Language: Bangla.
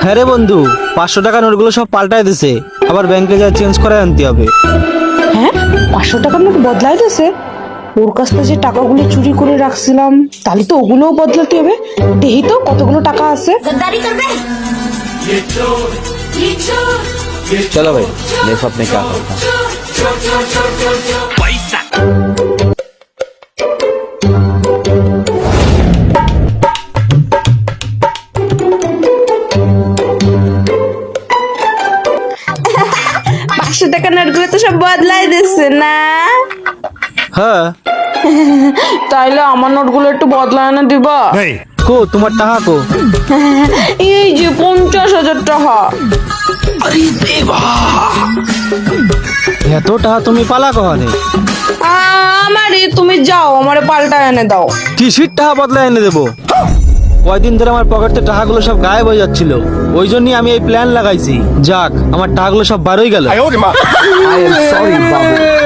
হ্যাঁ রে বন্ধু, 500 টাকা নোটগুলো সব পাল্টায় দিছে, আবার ব্যাংকে যা চেঞ্জ করে আনতে হবে। হ্যাঁ, 500 টাকার নোট বদলাই দিয়েছে। ওর কাছ থেকে যে টাকাগুলো চুরি করে রাখছিলাম, তাহলে তো ওগুলোও বদলাতে হবে। দেখি তো কতগুলো টাকা আছে। गद्दारी कर रहे हैं चलो भाई देखो अपने क्या करता हूँ। পাঁচশো টাকার নোটগুলো তো সব বদলাই দিচ্ছে না? হ্যাঁ, তাইলে আমার নোটগুলো একটু বদলানো দিবা? কো তোমার টাকা কো? এই যে 50,000 টাকা। এত টাকা তুমি পালা কহানে? আমারে তুমি যাও, আমারে পাল্টা এনে দাও। কিসির টাকা বদলা এনে দেবো? কয়দিন ধরে আমার পকেটে টাকাগুলো সব গায়েব হয়ে যাচ্ছিল, ওই জন্যই আমি এই প্ল্যান লাগাইছি। যাক, আমার টাকাগুলো সব বার হয়ে গেল। I am sorry, Babu.